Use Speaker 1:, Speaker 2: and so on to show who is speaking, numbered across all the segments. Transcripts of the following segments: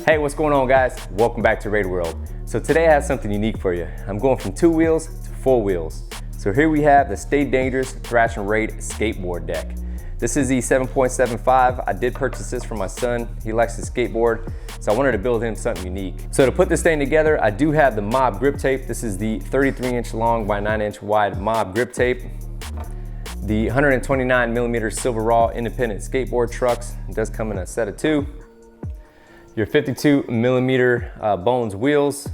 Speaker 1: Hey, what's going on, guys? Welcome back to Raid World. So today I have something unique for you. I'm going from 2 wheels to 4 wheels. So here we have the Stay Dangerous Thrash-N-Raid Skateboard Deck. This is the 7.75. I did purchase this for my son. He likes to skateboard, so I wanted to build him something unique. So to put this thing together, I do have the Mob grip tape. This is the 33-inch long by 9-inch wide Mob grip tape. The 129mm Silver Raw independent skateboard trucks. It does come in a set of 2. Your 52mm Bones wheels.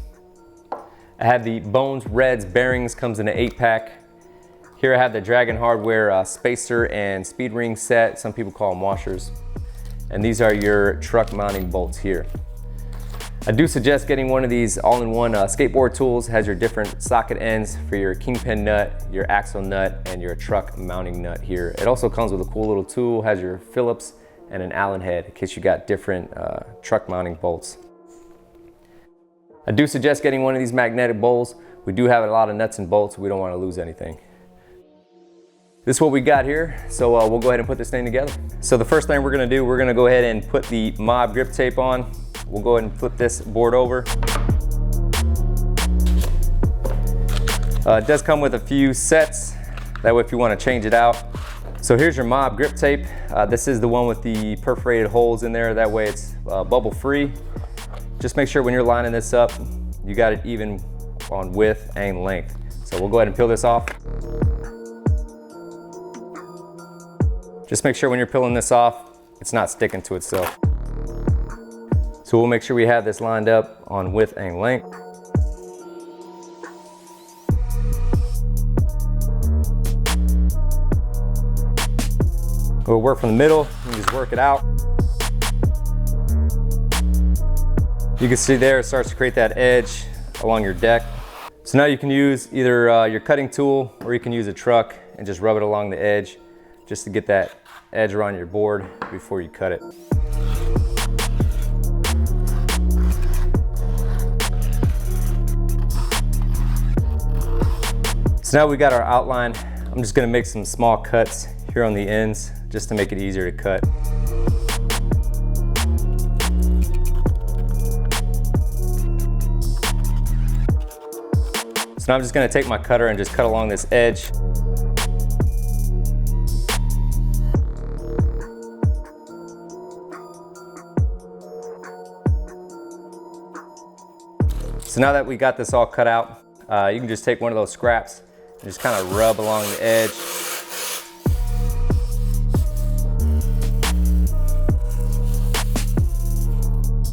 Speaker 1: I have the Bones Reds bearings, comes in an 8-pack. Here I have the Dragon Hardware spacer and speed ring set. Some people call them washers. And these are your truck mounting bolts here. I do suggest getting one of these all-in-one skateboard tools. It has your different socket ends for your kingpin nut, your axle nut, and your truck mounting nut here. It also comes with a cool little tool, has your Phillips and an Allen head in case you got different truck mounting bolts. I do suggest getting one of these magnetic bowls. We do have a lot of nuts and bolts. We don't want to lose anything. This is what we got here. So we'll go ahead and put this thing together. So the first thing we're gonna do, we're gonna go ahead and put the Mob grip tape on. We'll go ahead and flip this board over. It does come with a few sets. That way if you want to change it out. So here's your Mob grip tape. This is the one with the perforated holes in there. That way it's bubble free. Just make sure when you're lining this up, you got it even on width and length. So we'll go ahead and peel this off. Just make sure when you're peeling this off, it's not sticking to itself. So we'll make sure we have this lined up on width and length. We'll work from the middle and just work it out. You can see there it starts to create that edge along your deck. So now you can use either your cutting tool or you can use a truck and just rub it along the edge just to get that edge around your board before you cut it. So now we got our outline. I'm just gonna make some small cuts here on the ends just to make it easier to cut. So now I'm just gonna take my cutter and just cut along this edge. So now that we got this all cut out, you can just take one of those scraps and just kind of rub along the edge.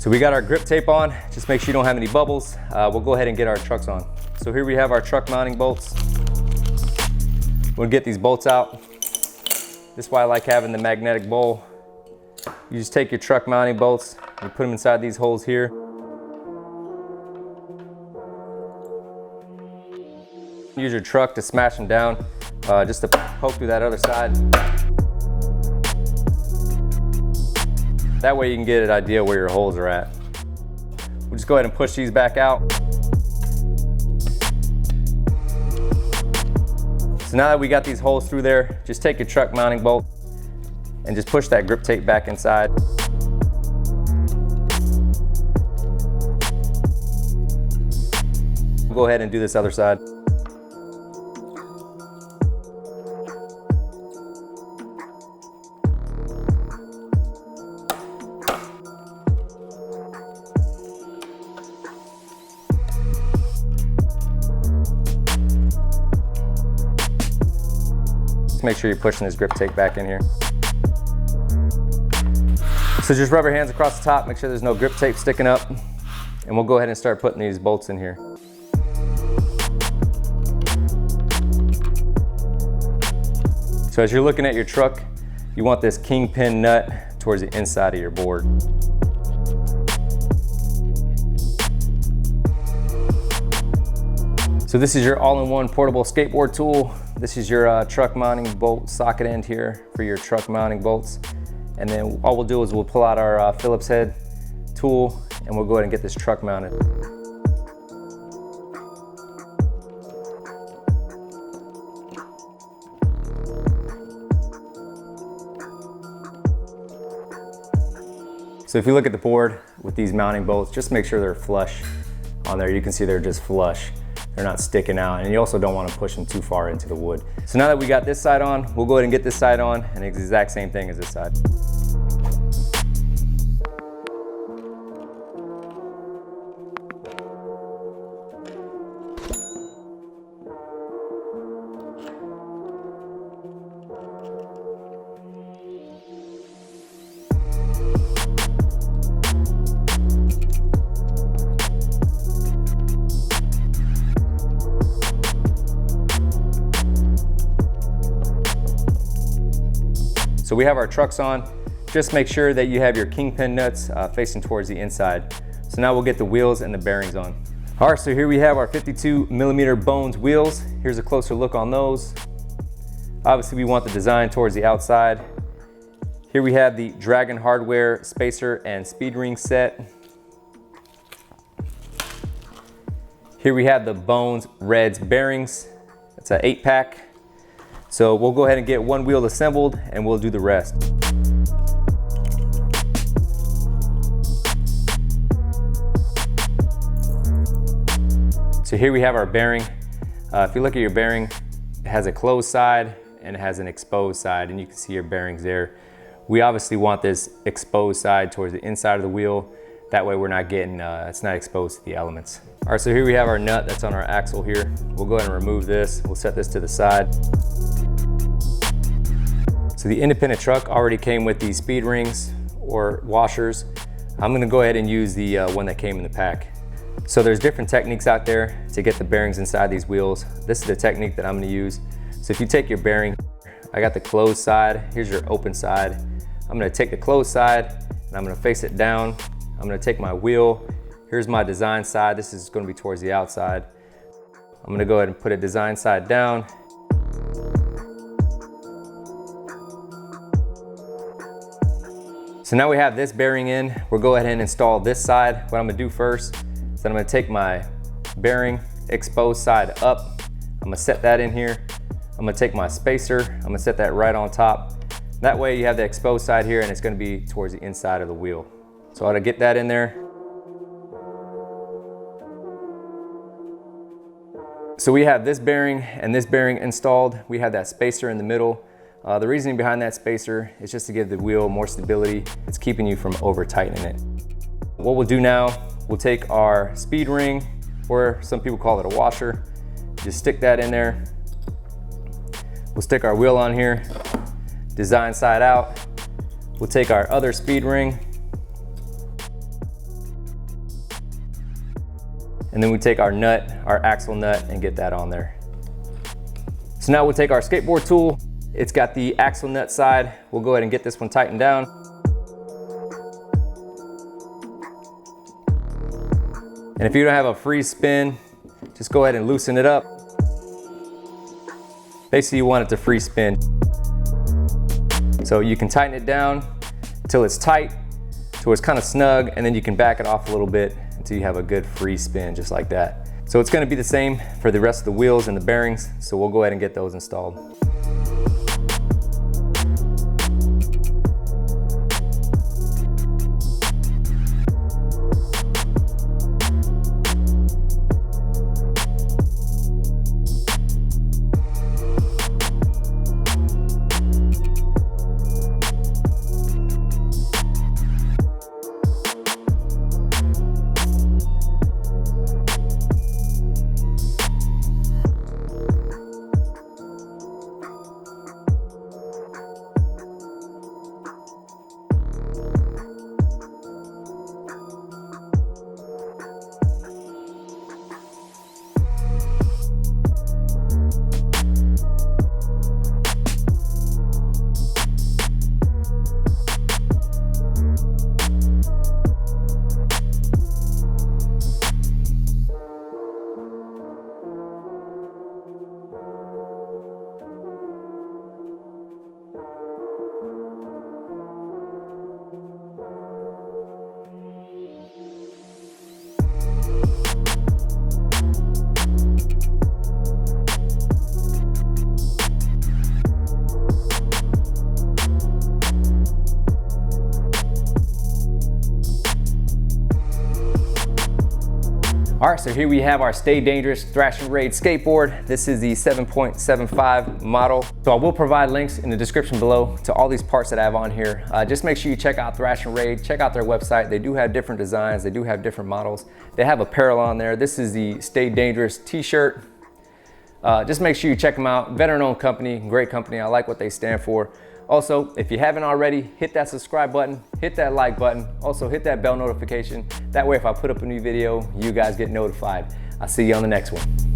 Speaker 1: So we got our grip tape on. Just make sure you don't have any bubbles. We'll go ahead and get our trucks on. So here we have our truck mounting bolts. We'll get these bolts out. This is why I like having the magnetic bowl. You just take your truck mounting bolts and put them inside these holes here. Use your truck to smash them down, just to poke through that other side. That way you can get an idea where your holes are at. We'll just go ahead and push these back out. So now that we got these holes through there, just take your truck mounting bolt and just push that grip tape back inside. We'll go ahead and do this other side. Make sure you're pushing this grip tape back in here. So just rub your hands across the top, make sure there's no grip tape sticking up, and we'll go ahead and start putting these bolts in here. So as you're looking at your truck, you want this kingpin nut towards the inside of your board. So this is your all-in-one portable skateboard tool. This is your truck mounting bolt socket end here for your truck mounting bolts. And then all we'll do is we'll pull out our Phillips head tool and we'll go ahead and get this truck mounted. So if you look at the board with these mounting bolts, just make sure they're flush on there. You can see they're just flush. They're not sticking out, and you also don't want to push them too far into the wood. So now that we got this side on, we'll go ahead and get this side on, and it's the exact same thing as this side. So we have our trucks on. Just make sure that you have your kingpin nuts facing towards the inside. So now we'll get the wheels and the bearings on. All right, so here we have our 52mm Bones wheels. Here's a closer look on those. Obviously we want the design towards the outside. Here we have the Dragon Hardware spacer and speed ring set. Here we have the Bones Reds bearings. It's an 8-pack. So we'll go ahead and get one wheel assembled and we'll do the rest. So here we have our bearing. If you look at your bearing, it has a closed side and it has an exposed side, and you can see your bearings there. We obviously want this exposed side towards the inside of the wheel. That way we're not getting, it's not exposed to the elements. All right, so here we have our nut that's on our axle here. We'll go ahead and remove this. We'll set this to the side. So the independent truck already came with these speed rings or washers. I'm gonna go ahead and use the one that came in the pack. So there's different techniques out there to get the bearings inside these wheels. This is the technique that I'm gonna use. So if you take your bearing, I got the closed side, here's your open side. I'm gonna take the closed side and I'm gonna face it down. I'm gonna take my wheel, here's my design side. This is gonna be towards the outside. I'm gonna go ahead and put a design side down. So now we have this bearing in. We'll go ahead and install this side. What I'm gonna do first is I'm gonna take my bearing exposed side up. I'm gonna set that in here. I'm gonna take my spacer. I'm gonna set that right on top. That way you have the exposed side here and it's gonna be towards the inside of the wheel. So I'm gonna get that in there. So we have this bearing and this bearing installed. We have that spacer in the middle. The reasoning behind that spacer is just to give the wheel more stability. It's keeping you from over tightening it. What we'll do now, we'll take our speed ring, or some people call it a washer. Just stick that in there. We'll stick our wheel on here, design side out. We'll take our other speed ring, and then we take our nut, our axle nut, and get that on there. So now we'll take our skateboard tool. It's got the axle nut side. We'll go ahead and get this one tightened down. And if you don't have a free spin, just go ahead and loosen it up. Basically, you want it to free spin. So you can tighten it down until it's tight, till it's kind of snug, and then you can back it off a little bit until you have a good free spin, just like that. So it's gonna be the same for the rest of the wheels and the bearings, so we'll go ahead and get those installed. All right, so here we have our Stay Dangerous Thrash-N-Raid skateboard. This is the 7.75 model. So I will provide links in the description below to all these parts that I have on here. Just make sure you check out Thrash-N-Raid, check out their website. They do have different designs, they do have different models. They have apparel on there. This is the Stay Dangerous t-shirt. Just make sure you check them out. Veteran-owned company, great company. I like what they stand for. Also, if you haven't already, hit that subscribe button, hit that like button, also hit that bell notification. That way if I put up a new video, you guys get notified. I'll see you on the next one.